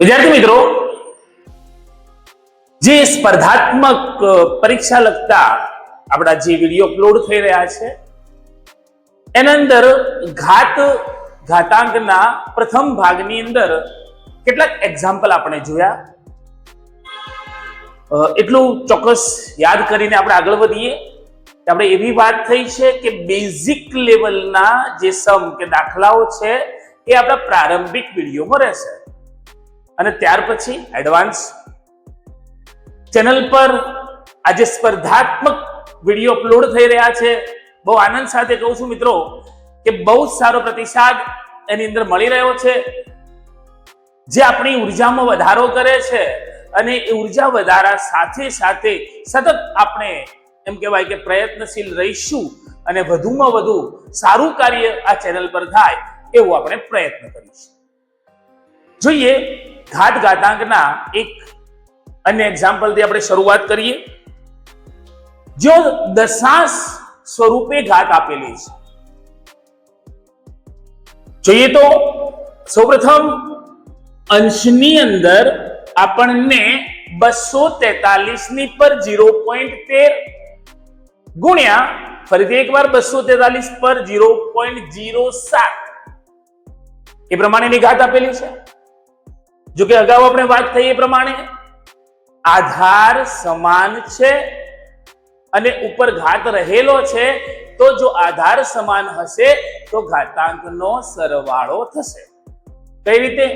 વિદ્યાર્થી મિત્રો, જે સ્પર્ધાત્મક પરીક્ષા લગતા આપણા જે વિડીયો અપલોડ થઈ રહ્યા છે એના અંદર ઘાતાંકના પ્રથમ ભાગની અંદર કેટલાક એક્ઝામ્પલ આપણે જોયા. એટલું ચોક્કસ યાદ કરીને આપણે આગળ વધીએ. આપણે એવી વાત થઈ છે કે બેઝિક લેવલના જે સમ કે દાખલાઓ છે એ આપણા પ્રારંભિક વિડીયોમાં રહેશે અને ત્યાર પછી એડવાન્સ. ચેનલ પર આજે સ્પર્ધાત્મક વિડીયો અપલોડ થઈ રહ્યા છે. બહુ આનંદ સાથે કહું છું મિત્રો કે બહુ સારો પ્રતિસાદ એની અંદર મળી રહ્યો છે, જે આપણી ઉર્જામાં વધારો કરે છે અને એ ઉર્જા વધારા સાથે સાથે સતત આપણે એમ કહેવાય કે પ્રયત્નશીલ રહીશું અને વધુમાં વધુ સારું કાર્ય આ ચેનલ પર થાય એવો આપણે પ્રયત્ન કરીશું. જોઈએ ઘાતાંકના એક અન્ય એક્ઝામ્પલથી આપણે શરૂઆત કરીએ. જો દશાંશ સ્વરૂપે ઘાત આપેલી છે, જોઈએ તો સૌપ્રથમ અંશની અંદર આપણને 243 ની પર 0.13 ગુણ્યા ફરીથી એકવાર 243 પર 0.07 એ પ્રમાણેની ઘાત આપેલી છે. જો કે અગાઉ આપણે વાત થઈ એ પ્રમાણે આધાર સમાન છે અને ઉપર ઘાત રહેલો છે, તો જો આધાર સમાન હશે તો ઘાતાંકનો સરવાળો થશે. કઈ રીતે?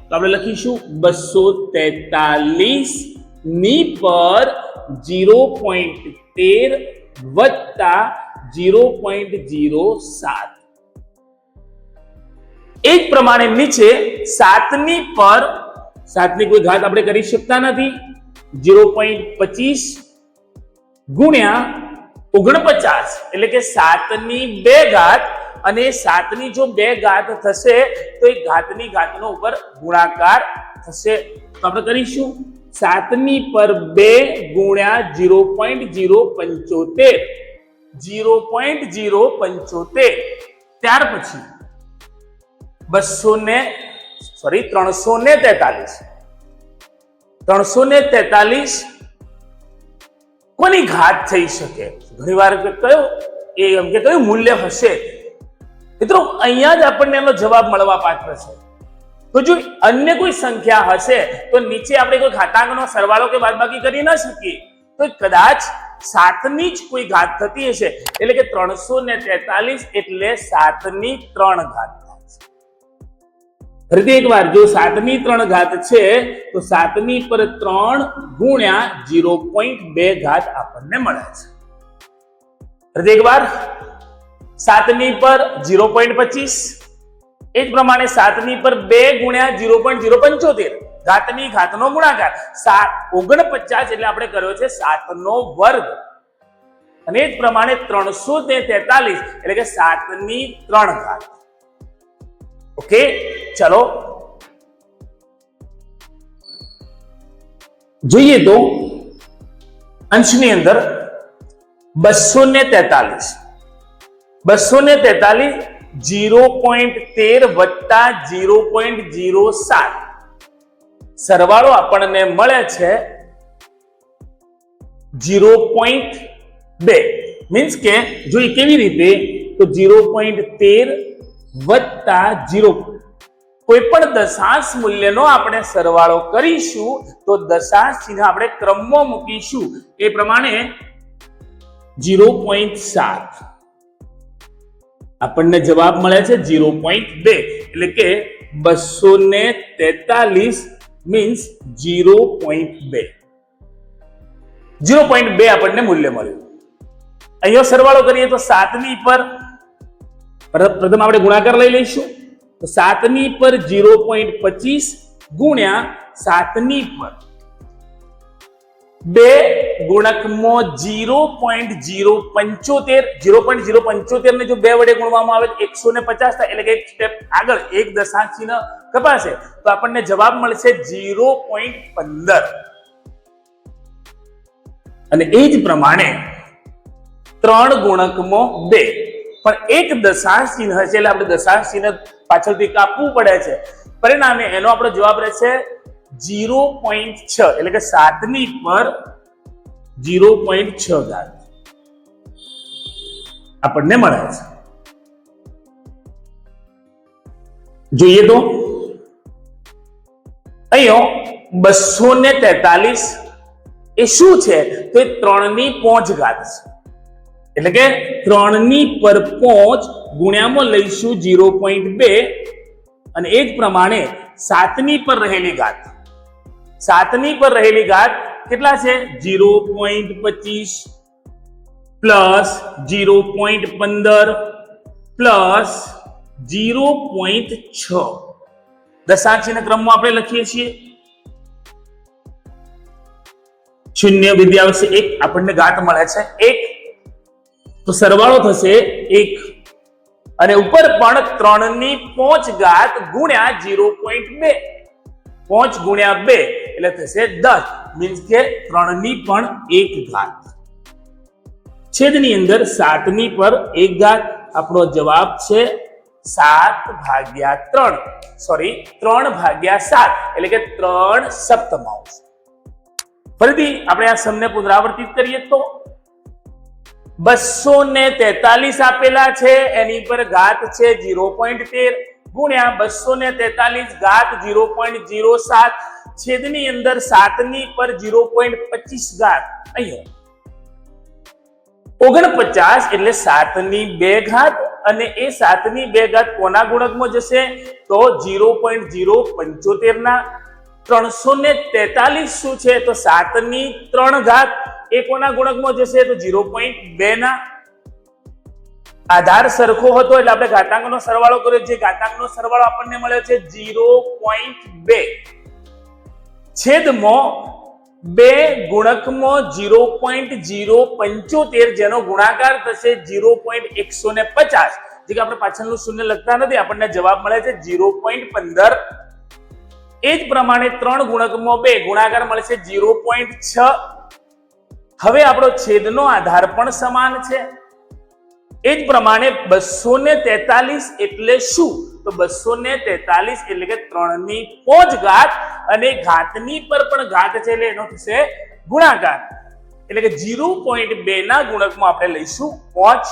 તો આપણે લખીશું 243 ની પર 0.13 વત્તા 0.07. એ જ પ્રમાણે નીચે 7 ની પર 7 ની કોઈ ઘાત આપણે કરી શકતા નથી, 0.25 ગુણ્યા 49 એટલે કે 7 ની 2 ઘાત અને 7 ની જો 2 ઘાત થશે તો એ ઘાતની ઘાતનો ઉપર ગુણાકાર થશે. તો આપણે કરીશું 7 ની પર 2 ગુણ્યા 0.075 ત્યાર પછી 343 કોની ઘાત થઈ શકે? ઘણીવાર કયું મૂલ્ય હશે? મિત્રો અહીંયા જ આપણને એનો જવાબ મળવા પાત્ર છે. તો જો અન્ય કોઈ સંખ્યા હશે તો નીચે આપણે કોઈ ઘાતાંકનો સરવાળો કે બાદબાકી કરી ન શકીએ, તો કદાચ 7 ની જ કોઈ ઘાત થતી હશે, એટલે કે 343 એટલે 7 ની 3 ઘાત. ફરીથી એકવાર, જો 7 ની 3 ઘાત છે તો 7 ની પર 3 ગુણ્યા 0.2 ઘાત આપણને મળે છે. ફરીથી એકવાર 7 ની પર 0.25, એ જ પ્રમાણે 7 ની પર 2 ગુણ્યા 0.075 ઘાતની ઘાતનો ગુણાકાર 49 એટલે આપણે કર્યો છે 7 નો વર્ગ, અને એ જ પ્રમાણે 343 એટલે કે 7 ની 3 ઘાત. ઓકે, ચલો જોઈએ તો અંશની અંદર 243 0.13 વત્તા 0.07 સરવાળો આપણને મળે છે 0.2. મીન્સ કે જોઈએ કેવી રીતે, તો 0.13 વત્તા 0 કોઈ પણ દશાંશ મૂલ્યનો આપણે સરવાળો કરીશું તો દશાંશ ચિહ્ન આપણે ક્રમમાં મૂકીશું. એ પ્રમાણે 0.7 આપણને જવાબ મળે છે 0.2 એટલે કે 243 મીન્સ 0.2 આપણને મૂલ્ય મળ્યું. અહીંયા સરવાળો કરીએ તો 7 ની પર પ્રથમ આપણે ગુણાકાર લઈ લઈશું, તો 7 ની પર 0.25 ગુણ્યા 7 ની પર 2 ગુણકમાં 0.075 ને જો 2 વડે ગુણવામાં આવે તો 150 થાય, એટલે કે એક સ્ટેપ આગળ એક દશાંશ ચિહ્ન કપાશે તો આપણને જવાબ મળશે 0.15. અને એ જ પ્રમાણે 3 ગુણકમાં 2 પણ એક દશાંશ ચિહ્ન હશે એટલે આપણે દશાંશ ચિહ્ન પાછળથી કાપવું પડે છે. પરિણામે એનો આપણો જવાબ રહેશે 0.6 એટલે કે 7 ની પર 0.6 ઘાત આપણને મળે છે. જોઈએ તો અહીંયા 243 એ શું છે? તો એ 3 ની 5 ઘાત છે. એટલે કે 3 ની પર 5 ગુણ્યામાં લઈશું 0.2 અને એ જ પ્રમાણે 7 ની પર રહેલી ઘાત, 7 ની પર રહેલી ઘાત કેટલા છે? 0.25 પ્લસ 0.15 પ્લસ 0.6 દશાંશના ક્રમમાં આપણે લખીએ છીએ. શૂન્ય વિદ્યા આવશે 1, આપણને ઘાત મળે છે 1, તો સરવાળો થશે 1 અને ઉપર પણ 3 ની 5 ઘાત ગુણ્યા 0.2, 5 ગુણ્યા 2 એટલે થશે 10, મીન્સ કે 3 ની પણ 1 ઘાત. છેદની અંદર 7 ની પર 1 ઘાત. આપણો જવાબ છે 7/3, સોરી 3/7 એટલે કે 3 સપ્તમાંશ. ફરીથી આપણે આ સમને પુનરાવર્તિત કરીએ તો 243 આપેલા છે, એની પર ઘાત છે 0.13 ગુણ્યા 243 ઘાત 0.07 છેદની અંદર 7 ની પર 0.25 ઘાત. અહીંયા 49 એટલે 7 ની 2 ઘાત અને એ 7 ની 2 ઘાત કોના ગુણકમાં જશે? તો 0.075 ના. 343 શું છે? તો 7 ની 3 ઘાત એ કોના ગુણકમાં જશે? તો 0.2 ના. આધાર સરખો હતો એટલે આપણે ઘાતાંકનો સરવાળો કર્યો, જે ઘાતાંકનો સરવાળો આપણને મળ્યો છે 0.2 છેદમાં 2 ગુણકમાં 0.075 જેનો ગુણાકાર થશે 0.150. જે કે આપણે પાછળનું શૂન્ય લખતા નથી, આપણને જવાબ મળે છે 0.15. એ જ પ્રમાણે 3 ગુણકમાં 2 ગુણાકાર મળશે 0.6. હવે આપણો છેદનો આધાર પણ સમાન છે. એ જ પ્રમાણે 243 એટલે શું? તો 243 એટલે કે 3 ની 5 ઘાત અને ઘાતની પર પણ ઘાત છે એટલે એનો થશે ગુણાકાર. એટલે કે 0.2 ના ગુણકમાં આપણે લઈશું 5.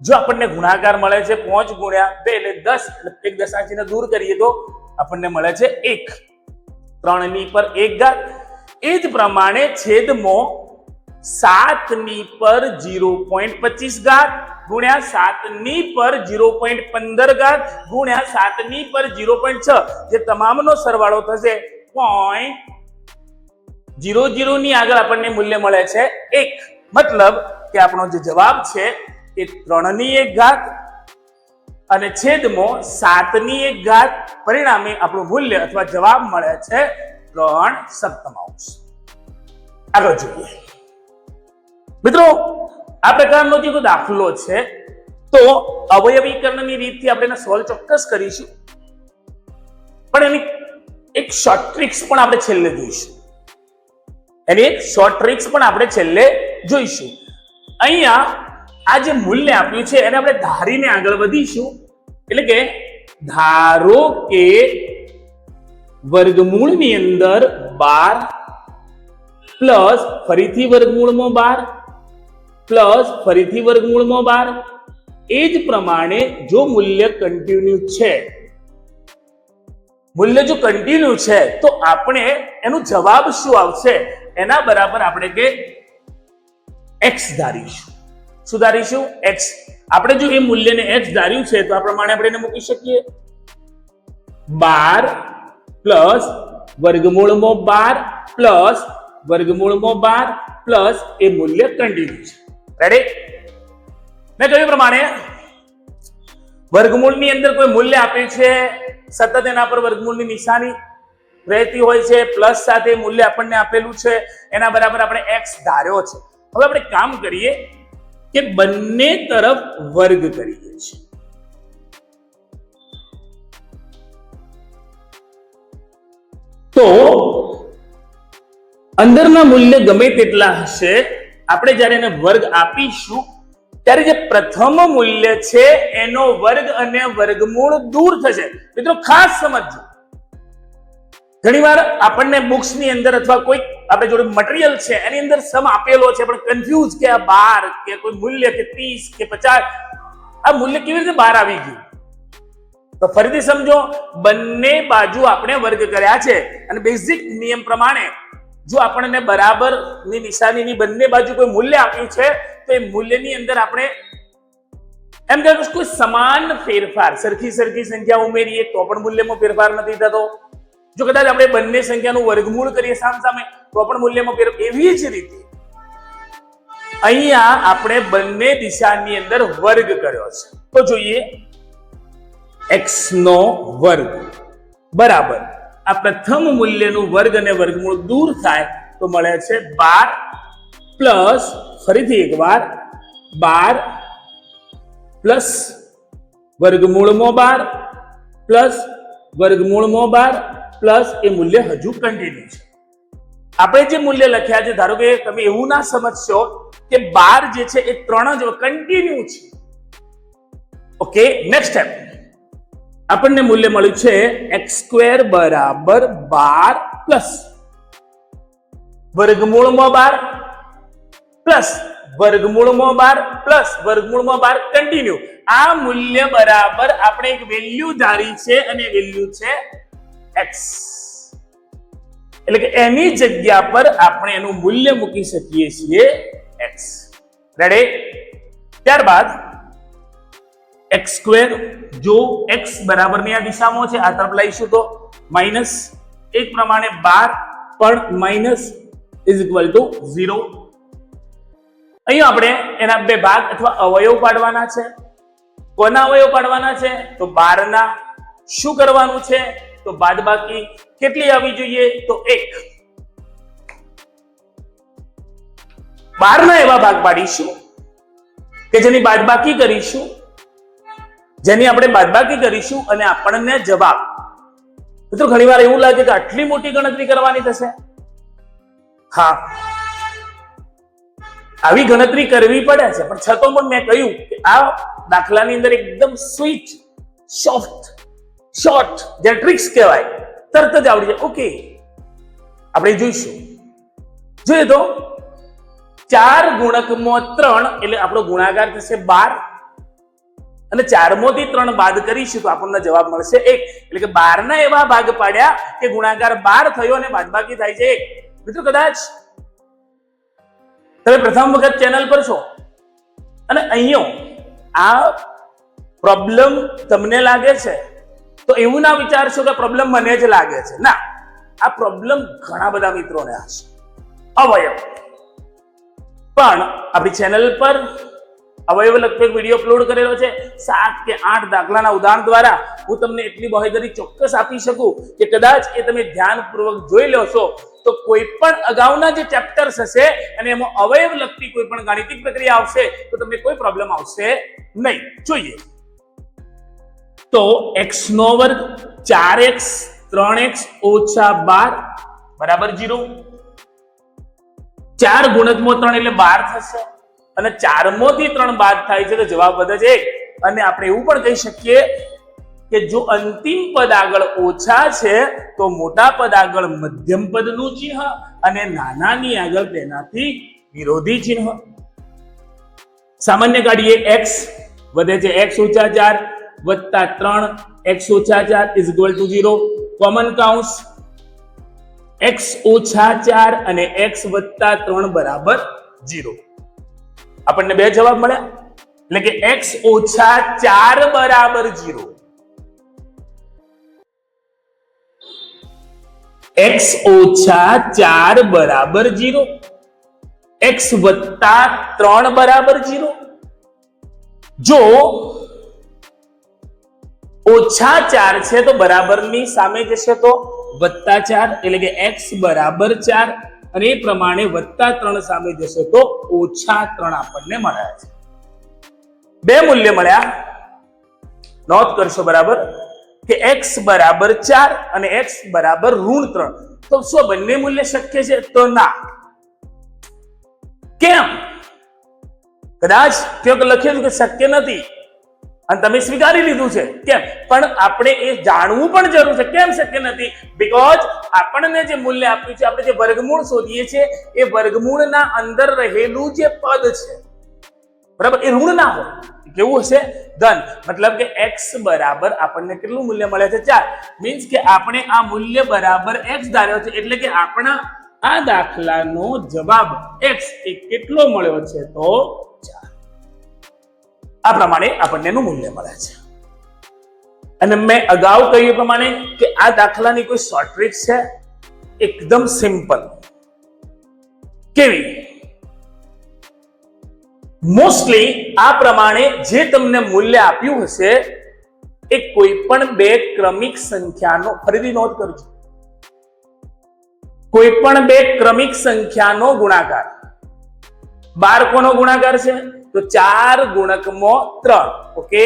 જો આપણને ગુણાકાર મળે છે 5 ગુણ્યા 2 એટલે 10, એટલે એક દશાંશને દૂર કરીએ તો આપણને મળે છે 1. 3 ની પર 1 ઘાત. એ જ પ્રમાણે છેદમાં 7 ની પર 0.25 ઘાત ગુણ્યા 7 ની પર 0.15 ઘાત ગુણ્યા 7 ની પર 0.6 જે તમામનો સરવાળો થશે 0.00 ની આગળ આપણને મૂલ્ય મળે છે 1. મતલબ કે આપણો જે જવાબ છે એ 3 ની 1 ઘાત અને છેદમાં 7 ની 1 ઘાત. પરિણામે આપણું મૂલ્ય અથવા જવાબ મળે છે 3 સપ્તમાંશ. આગળ જોઈએ મિત્રો, આ પ્રકારનો જે દાખલો છે તો અવયવીકરણની રીતથી આપણે એને સોલ્વ ચોક્કસ કરીશું, પણ એની એક શોર્ટ ટ્રિક્સ પણ આપણે છેલ્લે જોઈશું. અહીંયા આ જે મૂલ્ય આપ્યું છે એને આપણે ધારીને આગળ વધીશું. એટલે કે ધારો કે વર્ગમૂળની અંદર 12 પ્લસ ફરીથી વર્ગમૂળમાં 12 પ્લસ ફરીથી વર્ગમૂળમાં 12. એ જ પ્રમાણે જો મૂલ્ય કન્ટિન્યુ છે, તો આપણે એનું જવાબ શું આવશે એના બરાબર આપણે કે x ધારીશું. શું ધારીશું? x. આપણે જો એ મૂલ્યને x ધાર્યું છે તો આ પ્રમાણે આપણે એને મૂકી શકીએ 12 પ્લસ વર્ગમૂળમાં 12 પ્લસ વર્ગમૂળમાં 12 પ્લસ એ મૂલ્ય કન્ટિન્યુ છે. રેડી? મેં કહ્યું પ્રમાણે વર્ગમૂળની અંદર કોઈ મૂલ્ય આપ્યું છે, સતત એના પર વર્ગમૂળની નિશાની રહેતી હોય છે, પ્લસ સાથે મૂલ્ય આપણને આપેલું છે, એના બરાબર આપણે x ધાર્યો છે. હવે આપણે કામ કરીએ કે બંને તરફ વર્ગ કરીએ છીએ. તો અંદરના મૂલ્ય ગમે તેટલા હશે, આપણે જ્યારે એને વર્ગ આપીશું ત્યારે જે પ્રથમ મૂલ્ય છે એનો વર્ગ અને વર્ગમૂળ દૂર થશે. મિત્રો ખાસ સમજજો, ઘણીવાર આપણને બુક્સ ની અંદર અથવા કોઈ આપણે જોડે મટીરિયલ છે એની અંદર સમ આપેલો છે પણ કન્ફ્યુઝ કે આ 12 કે કોઈ મૂલ્ય કે 30 કે 50 આ મૂલ્ય કેવી રીતે બહાર આવી ગયું? તો ફરીથી સમજો, બંને બાજુ આપણે વર્ગ કર્યા છે અને બેઝિક નિયમ પ્રમાણે જો આપણને બરાબર ની નિશાનીની બંને બાજુ કોઈ મૂલ્ય આપ્યું છે તો એ મૂલ્યની અંદર આપણે એમ કે કોઈ સમાન ફેરફાર સરખી સંખ્યા ઉમેરીએ તો પણ મૂલ્યમાં ફેરફાર નથી થતો. જો કદાચ આપણે બંને સંખ્યાનું વર્ગમૂળ કરીએ સામસામે તો પણ મૂલ્યમાં ફેરફાર. એવી જ રીતે અહીંયા આપણે બંને દિશાની અંદર વર્ગ કર્યો છે તો જોઈએ x નો વર્ગ બરાબર આ પ્રથમ મૂલ્યનું વર્ગ અને વર્ગમૂળ દૂર થાય તો મળે છે 12 પ્લસ ફરીથી એકવાર 12 પ્લસ વર્ગમૂળમાં 12 પ્લસ વર્ગમૂળમાં 12 પ્લસ એ મૂલ્ય હજુ કન્ટિન્યુ છે. આપણે જે મૂલ્ય લખ્યા છે ધારો કે તમે એવું ના સમજશો કે 12 જે છે એ 3 જ કન્ટિન્યુ છે. ઓકે, નેક્સ્ટ સ્ટેપ આપણને મૂલ્ય મળ્યું છે x² બરાબર 12 પ્લસ વર્ગમૂળમાં 12 પ્લસ વર્ગમૂળમાં 12 પ્લસ વર્ગમૂળમાં 12 કન્ટિન્યુ. આ મૂલ્ય બરાબર આપણે એક વેલ્યુ ધારી છે અને વેલ્યુ છે x, એટલે કે એની જગ્યા પર આપણે એનું મૂલ્ય મૂકી શકીએ છીએ x. રેડી? ત્યારબાદ x² જો x બરાબરની આ દિશામાં છે આ તરફ લઈશું તો માઈનસ એક પ્રમાણે 12 પણ માઈનસ ઇઝ ઇક્વલ ટુ 0. અહીં આપણે એના બે ભાગ અથવા અવયવ પાડવાના છે. કોના અવયવ પાડવાના છે? તો 12 ના. શું કરવાનું છે? તો બાદબાકી કેટલી આવી જોઈએ? તો 1. 12 ના એવા ભાગ પાડીશું કે જેની બાદબાકી કરીશું, જેની આપણે બાદબાકી કરીશું અને આપણને જવાબ. મિત્રો ઘણીવાર એવું લાગે કે આટલી મોટી ગણતરી કરવાની થશે. હા, આવી ગણતરી કરવી પડે છે પણ છતાં પણ મેં કહ્યું કે આ દાખલાની અંદર એકદમ સ્વીટ સોફ્ટ શોર્ટ જે ટ્રિક્સ કહેવાય તરત જ આવડી જાય. ઓકે, આપણે જોઈશું. જોઈએ તો 4 ગુણકમાં 3 એટલે આપણો ગુણાકાર થશે 12 અને 4 માંથી 3 બાદ કરીશું તો આપણને જવાબ મળશે 1. એટલે કે 12 ના એવા ભાગ પાડ્યા કે ગુણાકાર 12 થયો અને બાદબાકી થાય છે 1. મિત્રો કદાચ તમે પ્રથમ વખત ચેનલ પર છો અને અહીંયા આ પ્રોબ્લેમ તમને લાગે છે તો એવું ના વિચારશો કે પ્રોબ્લેમ મને જ લાગે છે. ના, આ પ્રોબ્લેમ ઘણા બધા મિત્રોને હશે. અવયવ પણ આપણી ચેનલ પર અવયવ લગભગ વિડીયો અપલોડ કરેલો છે. 7 કે 8 દાખલાના ઉદાહરણ દ્વારા હું તમને એટલી બાહેધરી ચોક્કસ આપી શકું કે કદાચ એ તમે ધ્યાનપૂર્વક જોઈ લેશો તો કોઈ પણ અગાઉના જે ચેપ્ટર્સ હશે અને એમાં અવયવ લગતી કોઈ પણ ગાણિતિક પ્રક્રિયા આવશે તો તમને કોઈ પ્રોબ્લેમ આવશે નહીં. જોઈએ તો x નો વર્ગ 4x 3x ઓછા 12 બરાબર 0. 4 ગુણકમાં 3 એટલે 12 થશે અને 4 માંથી 3 બાદ થાય છે તો જવાબ વધે છે 1. અને આપણે એવું પણ કહી શકીએ કે જો અંતિમ પદ આગળ ઓછા છે તો મોટા પદ આગળ મધ્યમ પદનું ચિહ્ન અને નાનાની આગળ તેનાથી વિરોધી ચિહ્ન. સામાન્ય કાઢીએ x વધે છે x ઓછા 4 વત્તા 3 x ઓછા 4 ઇઝ ઇક્વલ ટુ 0. કોમન કાઉન્સ x ઓછા 4 અને x વત્તા 3 બરાબર 0. આપણને બે જવાબ મળ્યા એટલે કે x ઓછા 4 બરાબર 0. x ઓછા 4 બરાબર 0, x વત્તા 3 બરાબર 0. જો ઓછા 4 છે તો બરાબરની સામે જશે તો વત્તા 4 એટલે કે x બરાબર 4 અને એ પ્રમાણે વત્તા 3 સામે જશે તો ઓછા 3 આપણને મળ્યા છે. બે મૂલ્ય મળ્યા, નોંધ કરશો બરાબર કે x બરાબર 4 અને x બરાબર -3. તો શું બંને મૂલ્ય શક્ય છે? તો ના. કેમ? કદાચ ક્યાંક લખેલું કે શક્ય નથી. અને તમે સ્વીકારી લીધું છે. કેમ? પણ આપણે એ જાણવું પણ જરૂર છે. કેમ શક્ય નથી? બીકોઝ આપણને જે મૂલ્ય આપ્યું છે, આપણે જે વર્ગમૂળ શોધીએ છીએ, એ વર્ગમૂળના અંદર રહેલું જે પદ છે, બરાબર, એ ઋણ ના હોય. કેવું હશે? ધન. મતલબ કે x બરાબર આપણને કેટલું મૂલ્ય મળે છે? 4. મીન્સ કે આપણે આ મૂલ્ય બરાબર x ધાર્યો છે, એટલે કે આપણા આ દાખલાનો જવાબ x એ કેટલો મળ્યો છે? તો 4. આ પ્રમાણે આપણને એનું મૂલ્ય મળે છે. અને મેં અગાઉ કહ્યું પ્રમાણે કે આ દાખલાની કોઈ શોર્ટ ટ્રિક છે? એકદમ સિમ્પલ. કેવી? મોસ્ટલી આ પ્રમાણે જે તમને મૂલ્ય આપ્યું હશે એ કોઈ પણ બે ક્રમિક સંખ્યાનો, ફરીથી નોંધ કરજો, કોઈ પણ બે ક્રમિક સંખ્યાનો ગુણાકાર. 12 કોનો ગુણાકાર છે? તો 4 ગુણકમાં 3. ઓકે,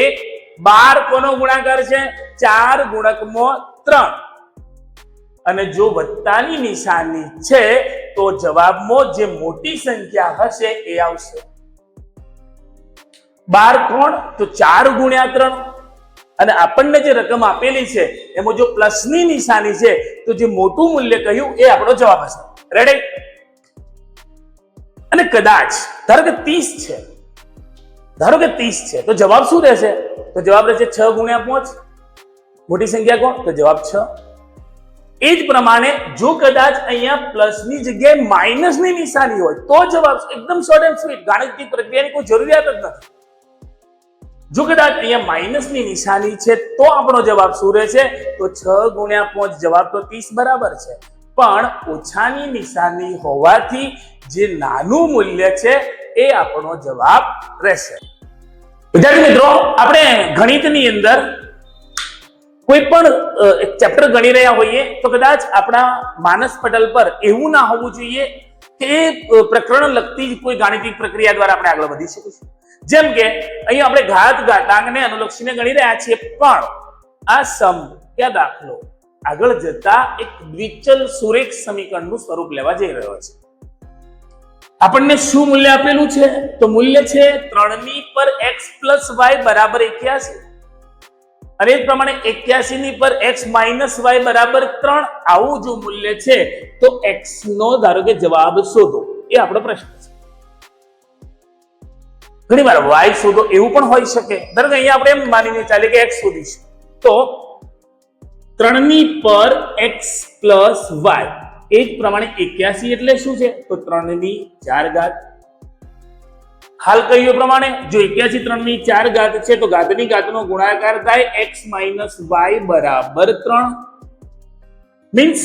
12 કોનો ગુણાકાર છે? 4 ગુણકમાં 3. અને જો વત્તાની નિશાની છે તો જવાબમાં જે મોટી સંખ્યા હશે એ આવશે. 12 કોણ? તો 4 ગુણ્યા 3. અને આપણને જે રકમ આપેલી છે એમાં જો પ્લસની નિશાની છે તો જે મોટું મૂલ્ય કહ્યું એ આપણો જવાબ હશે. રેડી? અને કદાચ ધારો કે 30 છે, ધારો કે 30 છે, તો જવાબ શું રહેશે? તો જવાબ રહેશે 6 ગુણ્યા 5. મોટી સંખ્યા કોણ? તો જવાબ 6. એ જ પ્રમાણે જો કદાચ અહીંયા પ્લસની જગ્યાએ માઇનસની નિશાની હોય તો જવાબ એકદમ શોર્ટ એન્ડ સ્વીટ, ગાણિતિક પ્રક્રિયાની કોઈ જરૂરિયાત જ નથી. જો કદાચ અહીંયા માઇનસની નિશાની છે તો આપણો જવાબ શું રહેશે? તો 6 ગુણ્યા 5, જવાબ તો 30 બરાબર છે. પણ ઓછાની નિશાની હોવાથી જે નાનું મૂલ્ય છે એ આપણો જવાબ રહેશે. વિદ્યાર્થી મિત્રો, આપણે ગણિતની અંદર કોઈ પણ એક ચેપ્ટર ગણી રહ્યા હોઈએ તો કદાચ આપણા માનસ પટલ પર એવું ના હોવું જોઈએ કે એ પ્રકરણ લગતી કોઈ ગાણિતિક પ્રક્રિયા દ્વારા આપણે આગળ વધી શકીશું. જેમ કે અહીંયા આપણે ઘાત ઘાતાંકને અનુલક્ષીને ગણી રહ્યા છીએ, પણ આ સમ કે દાખલો આગળ જતા એક દ્વિચલ સુરેખ સમીકરણનું સ્વરૂપ લેવા જઈ રહ્યો છે. આપણને શું મૂલ્ય આપેલું છે? તો મૂલ્ય છે 3 પર x + y બરાબર 81. અને એ પ્રમાણે 81 પર x - y બરાબર 3. આવું જો મૂલ્ય છે તો x નો ધારો કે જવાબ શોધો, એ આપણો પ્રશ્ન છે. ઘણી વાર y શોધો એવું પણ હોઈ શકે. ધારો કે અહીંયા આપણે એમ માનીને ચાલે કે x શોધીશું, તો 3 પર x + y, એ જ પ્રમાણે 81 એટલે શું છે? તો 3/4. હાલ કહ્યું પ્રમાણે જો 81 3/4 છે તો ઘાતની ઘાતનો ગુણાકાર થાય x - y બરાબર 3. મીન્સ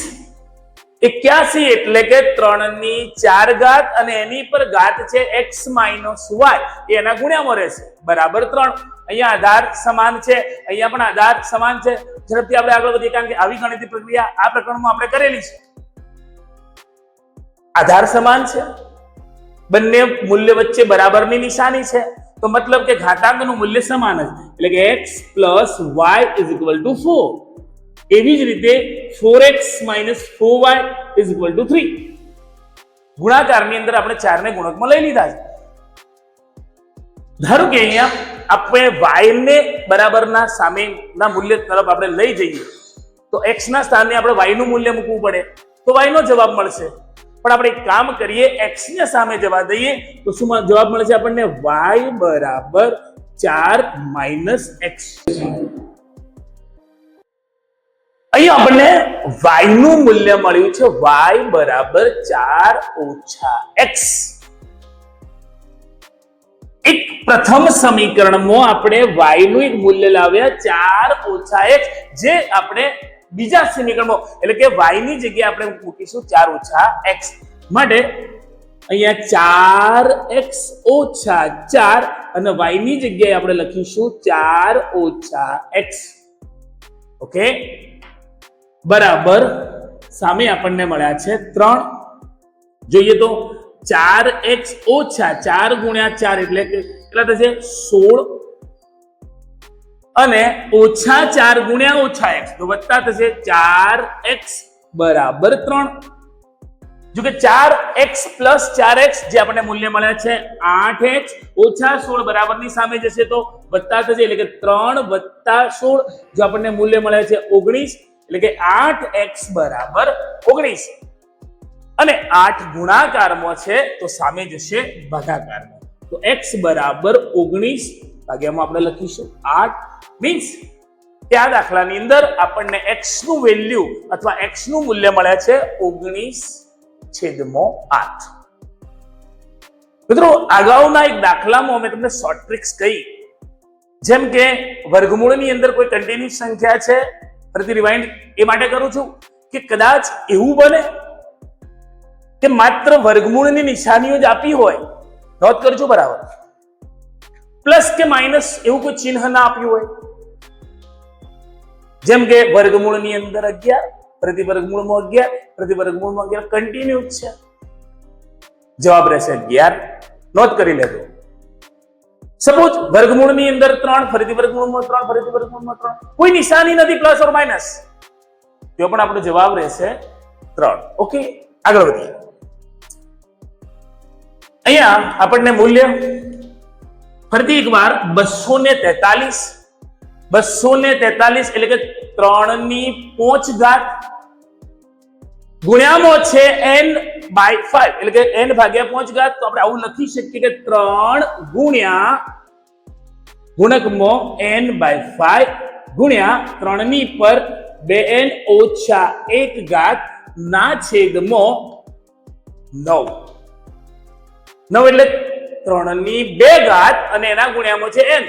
81 એટલે કે 3/4 અને એની પર ઘાત છે x - y, એના ગુણ્યામાં રહેશે, બરાબર 3. અહીંયા આધાર સમાન છે, અહીંયા પણ આધાર સમાન છે. ઝડપથી આપણે આગળ વધીએ, કારણ કે આવી ગણિતિક પ્રક્રિયા આ પ્રકરણમાં આપણે કરેલી છે. આધાર સમાન છે, બંને મૂલ્ય વચ્ચે બરાબરની નિશાની છે, તો મતલબ કે ઘાતાંકનું મૂલ્ય સમાન જ, એટલે કે x + y = 4. એવી જ રીતે 4x - 4y = 3. ગુણાકારની અંદર આપણે 4 ને ગુણકમાં લઈ લીધા છે. ધારો કે અહીંયા આપણે y ને બરાબરના સામેના મૂલ્ય તરફ આપણે લઈ જઈએ તો x ના સ્થાને આપણે y નું મૂલ્ય મૂકવું પડે તો y નો જવાબ મળશે. પણ આપણે એક કામ કરીએ, x ને સામે જવા દઈએ તો શું જવાબ મળે છે આપણને? y બરાબર 4 - x. અહીં આપણને y નું મૂલ્ય મળ્યું છે y બરાબર 4 - x. એક પ્રથમ સમીકરણમાં આપણે y નું એક મૂલ્ય લાવ્યા 4 - x, જે આપણે બીજા સમીકરણમાં એટલે કે y ની જગ્યાએ આપણે મૂકીશું 4 - x. માટે અહીંયા 4x - 4 અને y ની જગ્યાએ આપણે લખીશું 4 - x. ઓકે, બરાબર સામે આપણને મળ્યા છે 3. જોઈએ તો 4x - 4 ગુણ્યા 4 એટલે કેટલા થશે? 16. અને -4 ગુણ્યા -x તો વત્તા થશે 4x બરાબર 3. જો કે 4x + 4x જે આપણને મૂલ્ય મળ્યા છે 8x - 16 બરાબરની સામે જશે તો વત્તા થશે એટલે કે 3 + 16 જો આપણને મૂલ્ય મળે છે 19 એટલે કે 8x બરાબર 19 અને 8 ગુણાકારમાં છે તો સામે જશે ભાગાકારમાં તો x બરાબર 19 ભાગ્યામાં આપણે લખીશું 8 મીન્સ કે આ દાખલાની અંદર આપણને x નું વેલ્યુ અથવા x નું મૂલ્ય મળે છે 19/8 મિત્રો અગાઉના એક દાખલામાં અમે તમને શોર્ટ ટ્રિક્સ કહી જેમ કે વર્ગમૂળની અંદર કોઈ કન્ટિન્યુઅસ સંખ્યા છે ફરીથી રિવાઇન્ડ એ માટે કરું છું કે કદાચ એવું બને કે માત્ર વર્ગમૂળની નિશાનીઓ જ આપી હોય નોંધ કરજો બરાબર પ્લસ કે માઇનસ એવું કોઈ ચિહ્ન ના આપ્યું હોય જેમ કે વર્ગમૂળની અંદર 11 પ્રતિ વર્ગમૂળમાં 11 પ્રતિ વર્ગમૂળમાં 11 કન્ટિન્યુઅસ છે જવાબ રહેશે 11 નોંધ કરી લેજો સપોઝ વર્ગમૂળની અંદર 3 ફરીથી વર્ગમૂળમાં 3 ફરીથી વર્ગમૂળમાં 3 કોઈ નિશાની નથી પ્લસ ઓર માઇનસ તો પણ આપણો જવાબ રહેશે 3 ઓકે આગળ વધીએ અહીંયા આપણને મૂલ્ય ફરીથી એકવાર 243 એટલે કે 3/5 ગુણ્યામાં છે n/5 એટલે કે n/5 તો આપણે આવું લખી શકીએ કે 3 ગુણ્યા ગુણકમાં n/5 ગુણ્યા 3 - 2n-1 ના છેદમાં 9 એટલે 3/2 અને એના ગુણ્યામાં છે n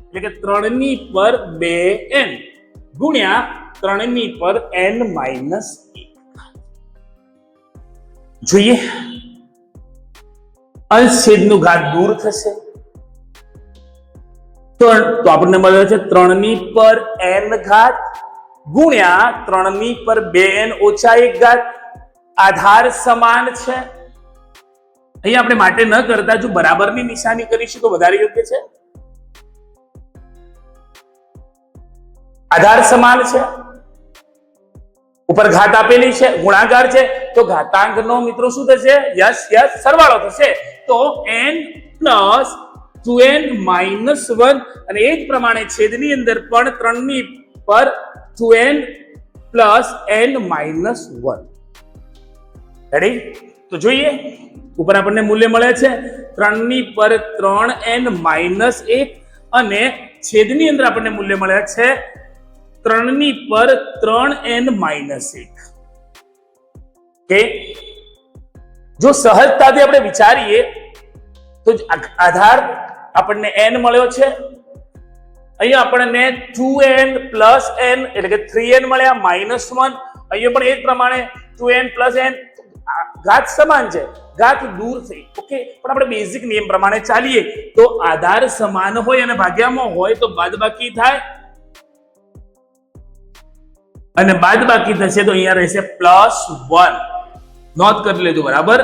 એટલે કે 3/2n ગુણ્યા 3/n-1 જોઈએ અંશ છેદનું ઘાત દૂર થશે તો આપણને મળે છે 3/n ગુણ્યા 3/2n-1 આધાર સમાન છે અહીંયા આપણે માટે ન કરતા જો બરાબરની નિશાની કરીશું તો વધારે યોગ્ય છે આધાર સમાન છે ઉપર ઘાત આપેલી છે ગુણાકાર છે તો ઘાતાંકનો મિત્રો શું થશે યસ સરવાળો થશે તો n + 2n-1 અને એ જ પ્રમાણે છેદની અંદર પણ 3/2n + n-1 રેડી તો જોઈએ ઉપર આપણને મૂલ્ય મળે છે 3/3n-1 અને છેદની અંદર આપણને મૂલ્ય મળે છે 3/3n-1 કે જો સહજતાથી આપણે વિચારીએ તો આધાર આપણને n મળ્યો છે અહીંયા આપણને 2n + n એટલે કે 3n મળ્યા -1 અહીંયા પણ એ જ પ્રમાણે 2n + n ઘાત સમાન છે ઘાત દૂર થઈ ઓકે પણ આપણે બેઝિક નિયમ પ્રમાણે ચાલીએ તો આધાર સમાન હોય અને ભાગ્યામાં હોય તો બાદબાકી થાય અને બાદબાકી થશે તો અહીંયા રહેશે +1 નોંધ કરી લેજો બરાબર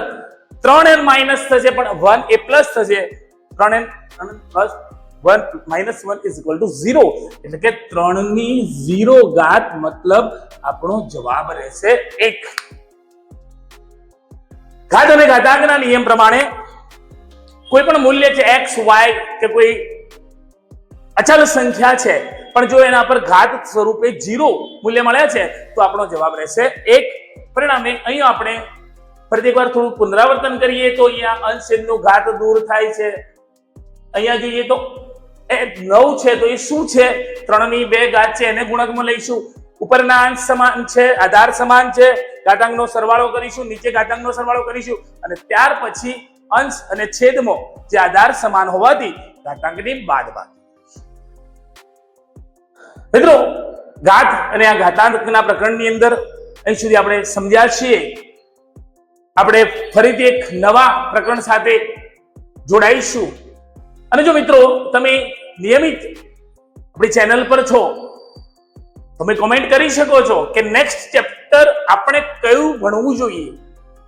3n માઈનસ થશે પણ 1 એ પ્લસ થશે 3n + 1 - 1 = 0 એટલે કે 3/0 મતલબ આપણો જવાબ રહેશે 1 ઘાત અને ઘાતાંકના નિયમ પ્રમાણે કોઈ પણ મૂલ્ય છે x y કે કોઈ અચલ સંખ્યા છે પણ જો એના પર ઘાત સ્વરૂપે 0 મૂલ્ય મળે છે તો આપણો જવાબ રહેશે 1 પરિણામે અહીં આપણે ફરી એકવાર થોડું પુનરાવર્તન કરીએ તો અહીંયા અંશ છેદનું ઘાત દૂર થાય છે અહીંયા જોઈએ તો 9 છે તો એ શું છે 3/2 છે એને ગુણકમાં લઈશું ઉપરના અંશ સમાન છે આધાર સમાન છે ઘાતાંકનો સરવાળો કરીશું નીચે ઘાતાંકનો સરવાળો કરીશું અને ત્યાર પછી અંશ અને છેદમાં જે આધાર સમાન હોવાથી ઘાતાંકની બાદબાકી મિત્રો ઘાત અને આ ઘાતાંકના પ્રકરણની અંદર અહીં સુધી આપણે સમજ્યા છીએ આપણે ફરીથી એક નવા પ્રકરણ સાથે જોડાઈશું અને જો મિત્રો તમે નિયમિત આપણી ચેનલ પર છો તમે કોમેન્ટ કરી શકો છો કે નેક્સ્ટ ચેપ્ટર આપણે કયું ભણવું જોઈએ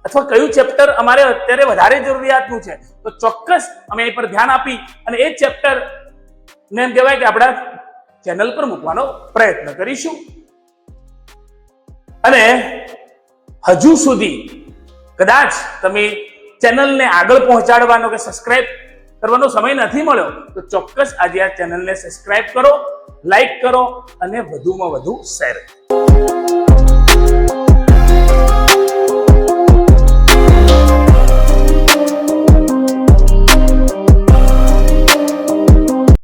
અથવા કયું ચેપ્ટર અમારે અત્યારે વધારે જરૂરિયાતનું છે તો ચોક્કસ અમે એ પર ધ્યાન આપી અને એ ચેપ્ટર ને એમ કહેવાય કે આપણા ચેનલ પર મૂકવાનો પ્રયત્ન કરીશું અને હજુ સુધી કદાચ તમે ચેનલને આગળ પહોંચાડવાનો કે સબસ્ક્રાઇબ કરવાનો સમય નથી મળ્યો તો ચોક્કસ આજે આ ચેનલને સબસ્ક્રાઇબ કરો, લાઈક કરો અને વધુમાં વધુ શેર કરો.